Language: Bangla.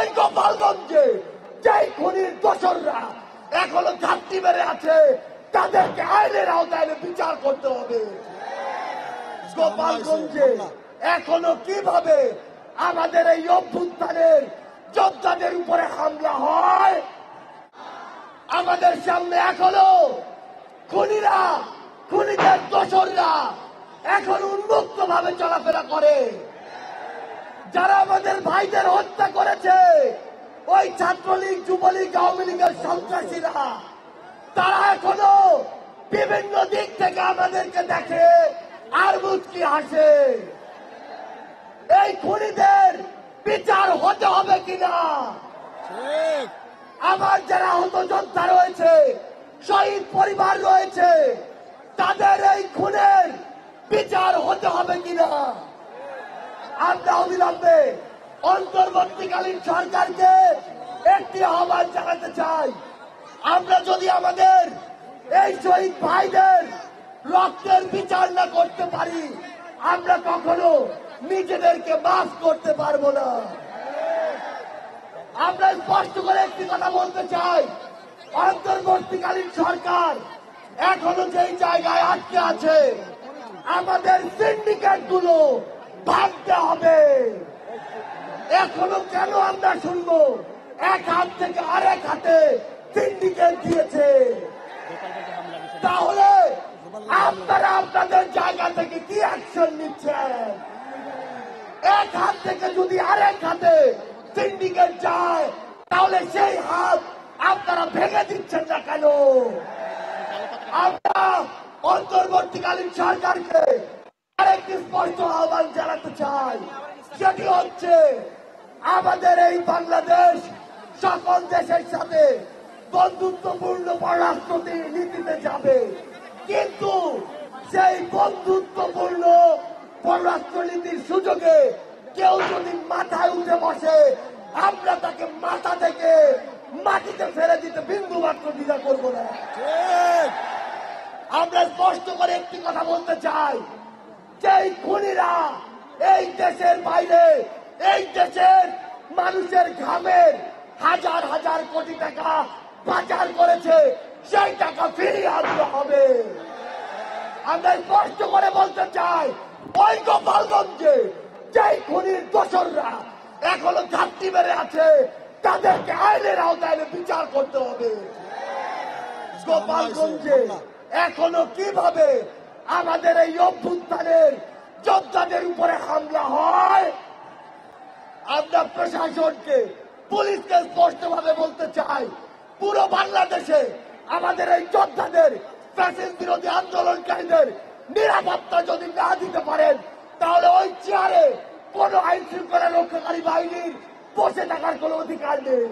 ওই গোপালগঞ্জে যেই খুনির দোসররা এখনো ঘাটতি মেরে আছে তাদেরকে আইনের আওতায় বিচার করতে হবে। গোপালগঞ্জে এখনো কিভাবে আমাদের এই অভ্যুত্থানের যোদ্ধাদের উপরে হামলা হয়, আমাদের সামনে এখনো খুনিরা, খুনিদের দোসররা এখন উন্মুক্ত ভাবে চলাফেরা করে। যারা আমাদের ভাইদের হত্যা করেছে ওই ছাত্রলীগ, যুবলীগ, আওয়ামী লীগের সন্ত্রাসীরা, তারা এখনো বিভিন্ন দিক থেকে আমাদেরকে দেখে আর মুচকি হাসে। এই খুনিদের বিচার হতে হবে কিনা, আমার যারা আহত যোদ্ধা রয়েছে, শহীদ পরিবার রয়েছে, তাদের এই খুনের বিচার হতে হবে কিনা আমরা অবিলম্বে অন্তর্বর্তীকালীন সরকারকে একটি আহ্বান জানাতে চাই। আমরা যদি আমাদের এই শহীদ ভাইদের রক্তের বিচার না করতে পারি, আমরা কখনো নিজেদেরকে মাফ করতে পারবো না। আমরা স্পষ্ট করে একটি কথা বলতে চাই, অন্তর্বর্তীকালীন সরকার এখনো যেই জায়গায় আটকে আছে, আমাদের সিন্ডিকেট গুলো ভাঙতে হবে। এখনো কেন আমরা শুনবো এক হাত থেকে আরেক হাতে সিন্ডিকেট দিয়েছে? তাহলে আপনারা আপনাদের জায়গা থেকে কি অ্যাকশন নিচ্ছেন? এক হাত থেকে যদি আরেক হাতে সিন্ডিকেট যায়, তাহলে সেই হাত আপনারা ভেঙে দিচ্ছেন না কেন? আমরা অন্তর্বর্তীকালীন সরকারকে আরেকটি স্পষ্ট আহ্বান জানাতে চাই, সেটি হচ্ছে আমাদের এই বাংলাদেশ সকল দেশের সাথে বন্ধুত্বপূর্ণ পররাষ্ট্র নীতিতে যাবে, কিন্তু সেই বন্ধুত্বপূর্ণ পররাষ্ট্র নীতির সুযোগে কেউ যদি মাথায় উঠে বসে, আমরা তাকে মাথা থেকে মাটিতে ফেলে দিতে বিন্দু মাত্র দ্বিধা করবো না। আমরা স্পষ্ট করে একটি কথা বলতে চাই, যেই খুনিরা এই দেশের বাইরে, এই দেশের মানুষের ঘামের হাজার হাজার কোটি টাকা পাচার করেছে, সেই টাকা ফিরিয়ে আনতে হবে। আমরা স্পষ্ট করে বলতে চাই, ওই গোপালগঞ্জে যেই খুনির দোসররা এখনো ঘাটতি মেরে আছে, তাদেরকে আইনের আওতায় বিচার করতে হবে। গোপালগঞ্জে এখনো কিভাবে আমাদের এই অভ্যুত্থানের যোদ্ধাদের উপরে হামলা হয়, আমরা প্রশাসনকে, পুলিশকে স্পষ্ট ভাবে বলতে চাই, পুরো বাংলাদেশে আমাদের এই যোদ্ধাদের, ফ্যাসিস্ট বিরোধী আন্দোলনকারীদের নিরাপত্তা যদি না দিতে পারেন, তাহলে ওই চেয়ারে কোন আইন শৃঙ্খলা রক্ষাকারী বাহিনীর বসে থাকার কোন অধিকার নেই।